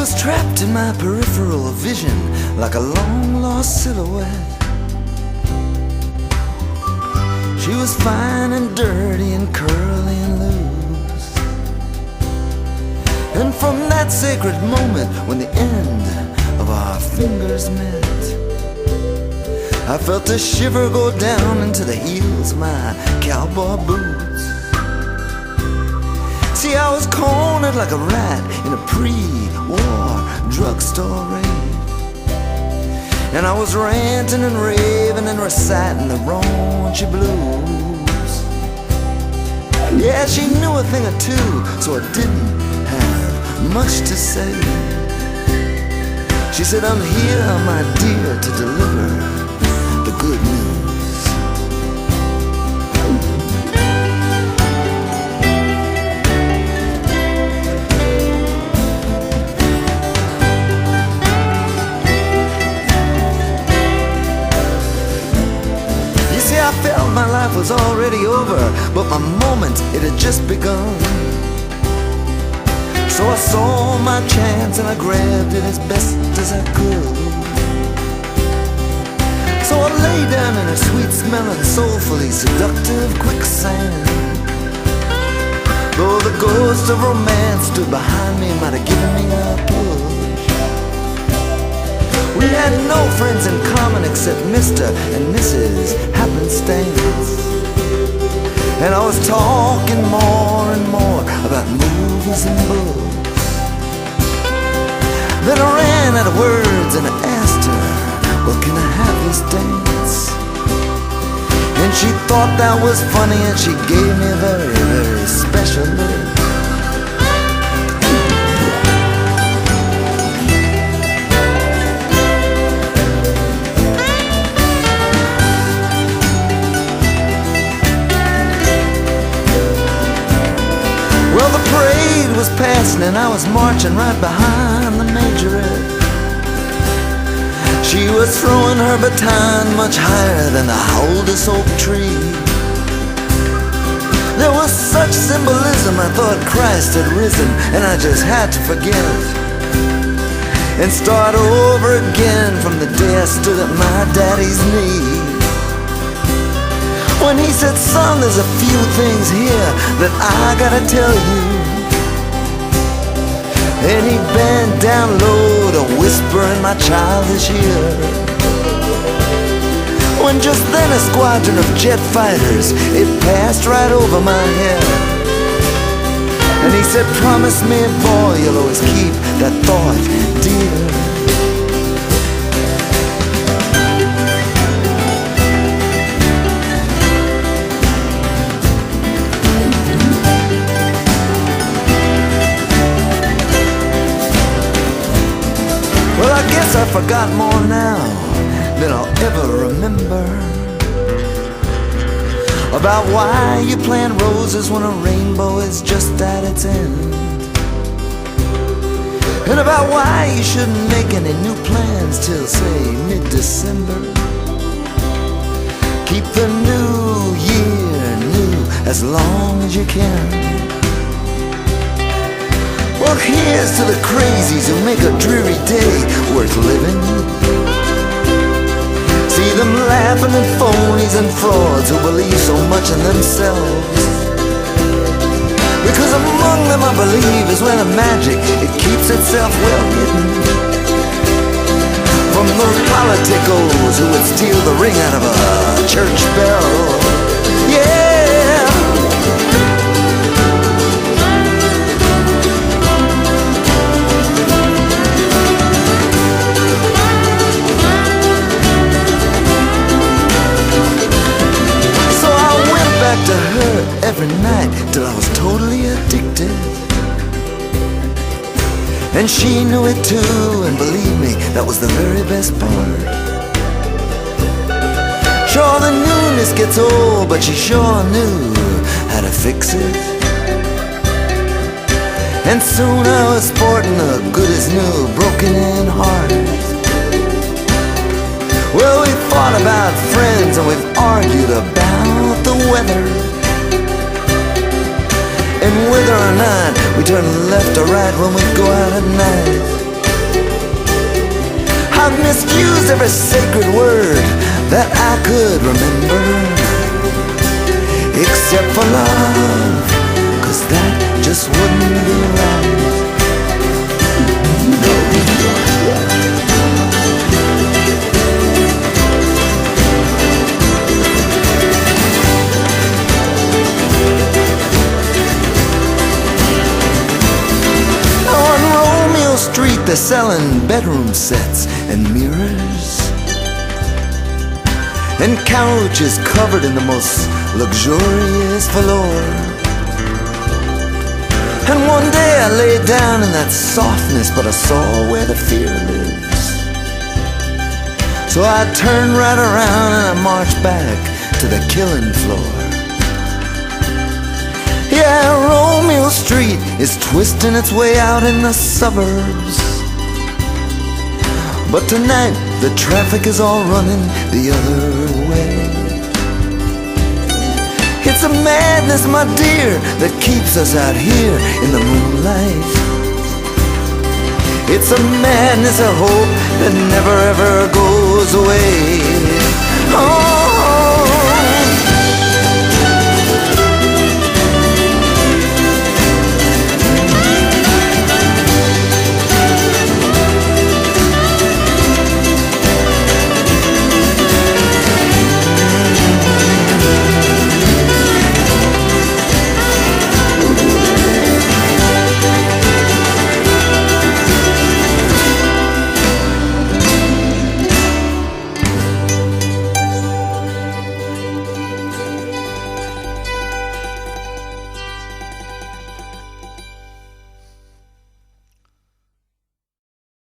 was trapped in my peripheral vision like a long-lost silhouette. She was fine and dirty and curly and loose. And from that sacred moment when the end of our fingers met, I felt a shiver go down into the heels of my cowboy boots. See, I was cornered like a rat in a pre-war drugstore raid, and I was ranting and raving and reciting the raunchy blues. Yeah, she knew a thing or two, so I didn't have much to say. She said, I'm here, my dear, to deliver the good news. I felt my life was already over, but my moment, it had just begun. So I saw my chance and I grabbed it as best as I could. So I lay down in a sweet-smelling, soulfully seductive quicksand. Though the ghost of romance stood behind me, might have given me a push. We had no friends in common except Mr. and Mrs. Happenstance. And I was talking more and more about movies and books. Then I ran out of words and I asked her, well, can I have this dance? And she thought that was funny and she gave me a very, very special look. Well, the parade was passing and I was marching right behind the majorette. She was throwing her baton much higher than the oldest oak tree. There was such symbolism, I thought Christ had risen, and I just had to forget and start over again from the day I stood at my daddy's knee. When he said, son, there's a few things here that I gotta tell you. And he bent down low to whisper in my childish ear. When just then a squadron of jet fighters, it passed right over my head. And he said, promise me, boy, you'll always keep that thought dear. Well, I guess I forgot more now than I'll ever remember about why you plant roses when a rainbow is just at its end, and about why you shouldn't make any new plans till, say, mid-December. Keep the new year new as long as you can. Well, here's to the crazies who make a dreary day worth living. See them laughing at phonies and frauds who believe so much in themselves. Because among them, I believe, is where the magic, it keeps itself well hidden from those politicos who would steal the ring out of a church bell. Yeah. To her every night till I was totally addicted, and she knew it too, and believe me, that was the very best part. Sure, the newness gets old, but she sure knew how to fix it. And soon I was sporting a good as new broken-in heart. Well, we fought about friends and we've argued about the weather, and whether or not we turn left or right when we go out at night. I've misused every sacred word that I could remember, except for love, 'cause that just wouldn't be right. On Romeo Street they're selling bedroom sets and mirrors and couches covered in the most luxurious velour. And one day I lay down in that softness, but I saw where the fear lives. So I turned right around and I marched back to the killing floor. Yeah, Romeo Street is twisting its way out in the suburbs, but tonight the traffic is all running the other way. It's a madness, my dear, that keeps us out here in the moonlight. It's a madness of hope that never ever goes away. Oh,